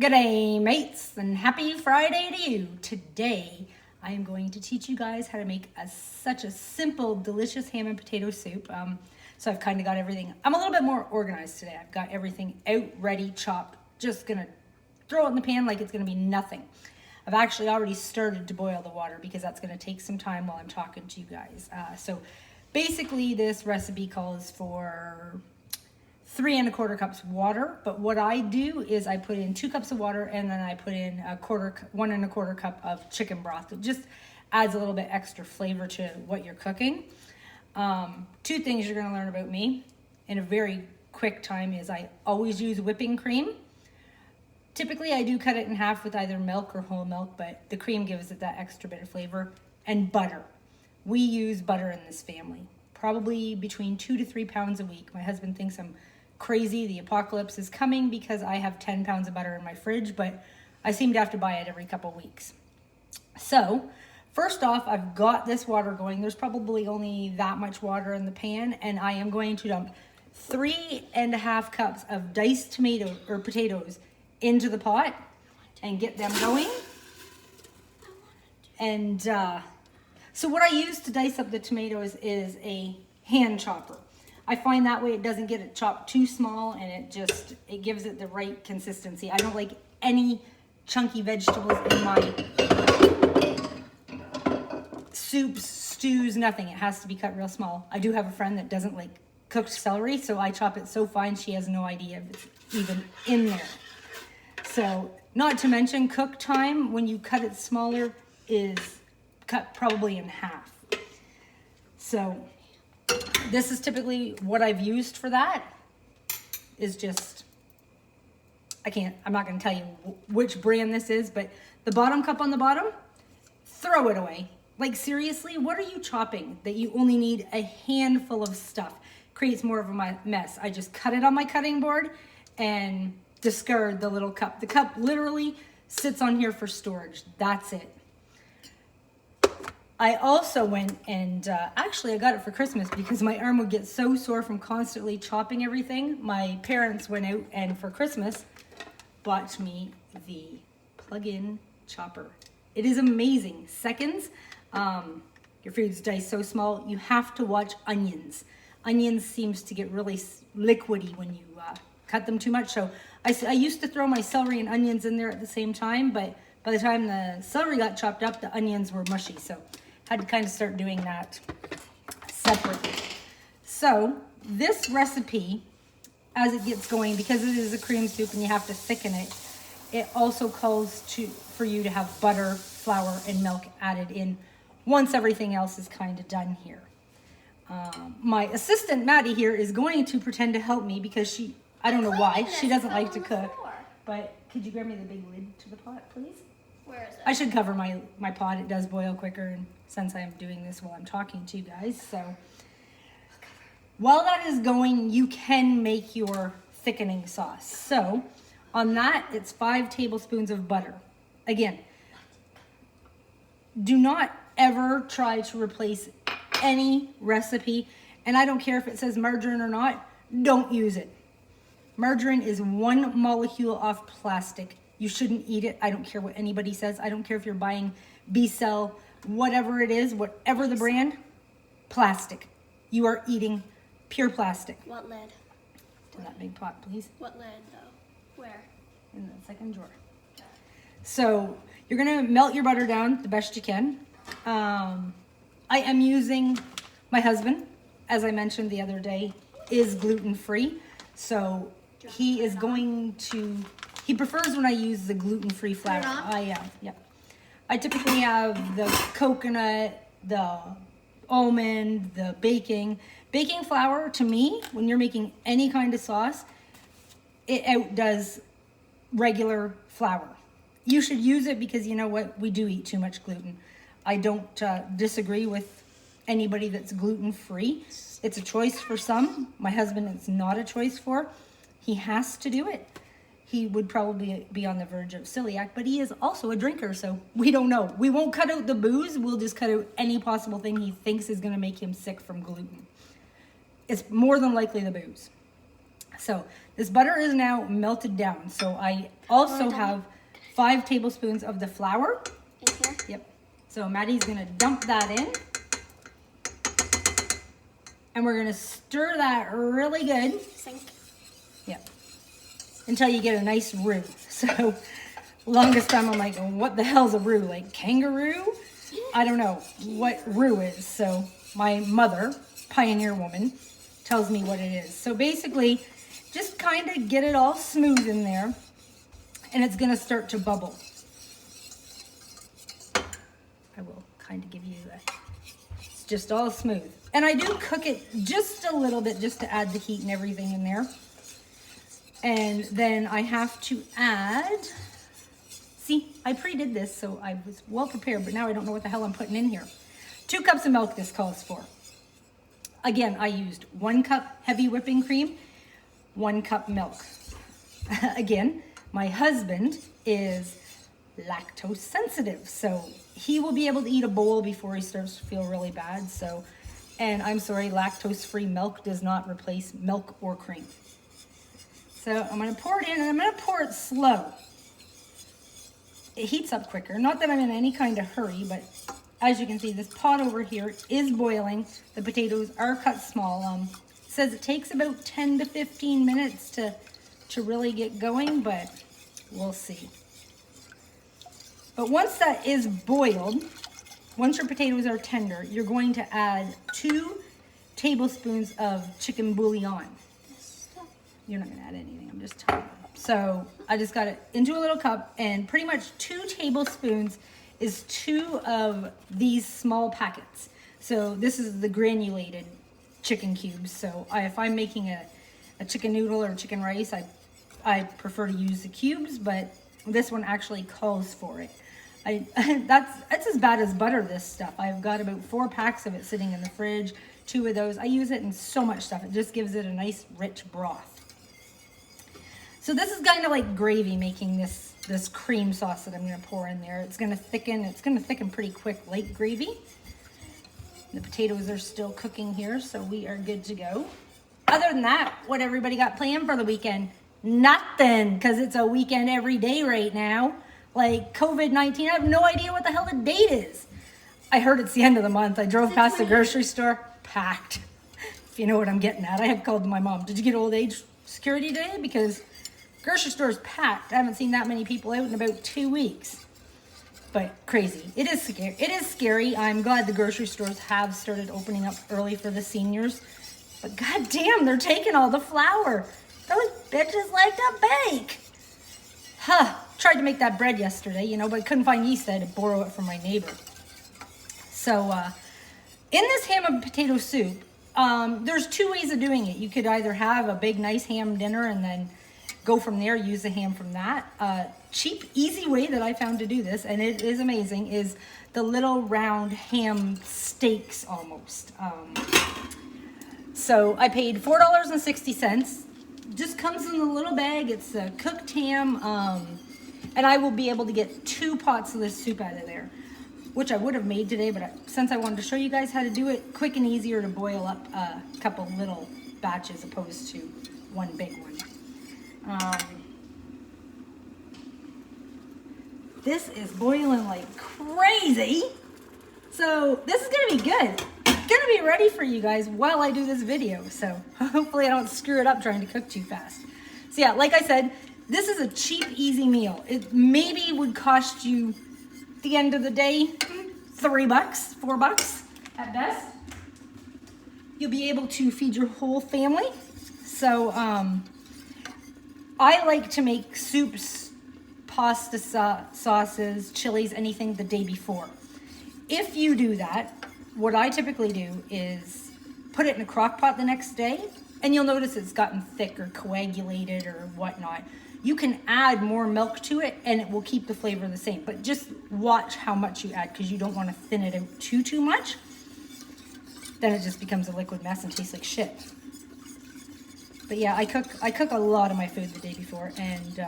G'day mates and happy Friday to you. Today I am going to teach you guys how to make such a simple, delicious ham and potato soup. So I've kind of got everything. I'm a little bit more organized today. I've got everything out, ready, chopped. Just gonna throw it in the pan like it's gonna be nothing. I've actually already started to boil the water because that's gonna take some time while I'm talking to you guys. So basically this recipe calls for 3 1/4 cups water, but what I do is I put in 2 cups of water and then I put in 1 1/4 cup of chicken broth. It just adds a little bit extra flavor to what you're cooking. 2 things you're gonna learn about me in a very quick time is I always use whipping cream. Typically I do cut it in half with either milk or whole milk, but the cream gives it that extra bit of flavor. And butter. We use butter in this family, probably between 2 to 3 pounds a week. My husband thinks I'm crazy, the apocalypse is coming because I have 10 pounds of butter in my fridge, but I seem to have to buy it every couple weeks. So first off, I've got this water going. There's probably only that much water in the pan, and I am going to dump 3 1/2 cups of diced potatoes into the pot and get them going. And so what I use to dice up the tomatoes is a hand chopper. I find that way it doesn't get it chopped too small, and it gives it the right consistency. I don't like any chunky vegetables in my soups, stews, nothing. It has to be cut real small. I do have a friend that doesn't like cooked celery, so I chop it so fine she has no idea if it's even in there. So, not to mention cook time, when you cut it smaller, is cut probably in half. So this is typically what I've used for that. Is just, I'm not going to tell you which brand this is, but the bottom cup on the bottom, throw it away. Like seriously, what are you chopping that you only need a handful of stuff? Creates more of a mess. I just cut it on my cutting board and discard the little cup. The cup literally sits on here for storage. That's it. I also went and actually I got it for Christmas because my arm would get so sore from constantly chopping everything. My parents went out and for Christmas bought me the plug-in chopper. It is amazing. Seconds. Your food's diced so small. You have to watch onions. Onions seems to get really liquidy when you cut them too much. So I used to throw my celery and onions in there at the same time, but by the time the celery got chopped up, the onions were mushy. So had to kind of start doing that separately. So this recipe, as it gets going, because it is a cream soup and you have to thicken it, it also calls for you to have butter, flour, and milk added in once everything else is kind of done here. My assistant Maddie here is going to pretend to help me because I don't know why, she doesn't like to cook. But could you grab me the big lid to the pot, please? Where is it? I should cover my pot. It does boil quicker, and since I'm doing this while I'm talking to you guys. So while that is going, you can make your thickening sauce. So on that, it's 5 tablespoons of butter. Again, do not ever try to replace any recipe, and I don't care if it says margarine or not, don't use it. Margarine is 1 molecule off plastic. You shouldn't eat it. I don't care what anybody says. I don't care if you're buying B-Cell, whatever it is, whatever the brand, plastic. You are eating pure plastic. What lid? To that big pot, please. What lid, though? Where? In the second drawer. So you're gonna melt your butter down the best you can. I am using, my husband, as I mentioned the other day, is gluten-free. So he is going to, he prefers when I use the gluten-free flour. I typically have the coconut, the almond, the baking. Baking flour, to me, when you're making any kind of sauce, it outdoes regular flour. You should use it because you know what? We do eat too much gluten. I don't disagree with anybody that's gluten-free. It's a choice for some. My husband, it's not a choice for. He has to do it. He would probably be on the verge of celiac, but he is also a drinker, so we don't know. We won't cut out the booze. We'll just cut out any possible thing he thinks is going to make him sick from gluten. It's more than likely the booze. So this butter is now melted down. So I also have 5 tablespoons of the flour. In here? Yep. So Maddie's gonna dump that in. And we're gonna stir that really good. Sink. Yep. Until you get a nice roux. So longest time I'm like, what the hell's a roux? Like kangaroo? I don't know what roux is. So my mother, pioneer woman, tells me what it is. So basically, just kind of get it all smooth in there, and it's gonna start to bubble. I will kind of give you it's just all smooth. And I do cook it just a little bit just to add the heat and everything in there. And then I have to add, see, I pre-did this, so I was well prepared, but now I don't know what the hell I'm putting in here. 2 cups of milk this calls for. Again, I used 1 cup heavy whipping cream, 1 cup milk. Again, my husband is lactose sensitive, so he will be able to eat a bowl before he starts to feel really bad. So, and I'm sorry, lactose-free milk does not replace milk or cream. So I'm gonna pour it in, and I'm gonna pour it slow. It heats up quicker. Not that I'm in any kind of hurry, but as you can see, this pot over here is boiling. The potatoes are cut small. It says it takes about 10 to 15 minutes to really get going, but we'll see. But once that is boiled, once your potatoes are tender, you're going to add 2 tablespoons of chicken bouillon. You're not gonna add anything, I'm just telling you. So I just got it into a little cup, and pretty much 2 tablespoons is 2 of these small packets. So this is the granulated chicken cubes. So if I'm making a chicken noodle or chicken rice, I prefer to use the cubes, but this one actually calls for it. That's as bad as butter, this stuff. I've got about 4 packs of it sitting in the fridge, 2 of those. I use it in so much stuff. It just gives it a nice rich broth. So this is kind of like gravy, making this cream sauce that I'm gonna pour in there. It's gonna thicken pretty quick, like gravy. The potatoes are still cooking here, so we are good to go. Other than that, what everybody got planned for the weekend? Nothing, because it's a weekend every day right now. Like COVID-19, I have no idea what the hell the date is. I heard it's the end of the month. I drove past the grocery store, packed. If you know what I'm getting at. I have called my mom, did you get old age security today? Because grocery store is packed. I haven't seen that many people out in about 2 weeks. But crazy. It is scary. It is scary. I'm glad the grocery stores have started opening up early for the seniors. But goddamn, they're taking all the flour. Those bitches like to bake. Huh. Tried to make that bread yesterday, but I couldn't find yeast. I had to borrow it from my neighbor. So in this ham and potato soup, there's 2 ways of doing it. You could either have a big, nice ham dinner and then go from there, use the ham from that. Cheap, easy way that I found to do this, and it is amazing, is the little round ham steaks almost. So I paid $4.60. Just comes in a little bag. It's a cooked ham, and I will be able to get 2 pots of this soup out of there, which I would have made today, but since I wanted to show you guys how to do it, quick and easier to boil up a couple little batches opposed to one big one. This is boiling like crazy. So this is gonna be good. It's gonna be ready for you guys while I do this video. So hopefully I don't screw it up trying to cook too fast. So yeah, like I said, this is a cheap, easy meal. It maybe would cost you, at the end of the day, $3, $4 at best. You'll be able to feed your whole family. So I like to make soups, pasta sauces, chilies, anything the day before. If you do that, what I typically do is put it in a crock pot the next day, and you'll notice it's gotten thick or coagulated or whatnot. You can add more milk to it and it will keep the flavor the same, but just watch how much you add because you don't want to thin it out too much. Then it just becomes a liquid mess and tastes like shit. But yeah, I cook a lot of my food the day before, and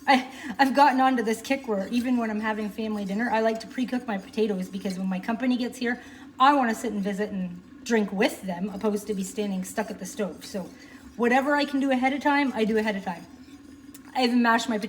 I've gotten onto this kick where even when I'm having family dinner, I like to pre-cook my potatoes because when my company gets here, I want to sit and visit and drink with them opposed to be standing stuck at the stove. So Whatever I can do ahead of time, I do ahead of time. I even mashed my potatoes.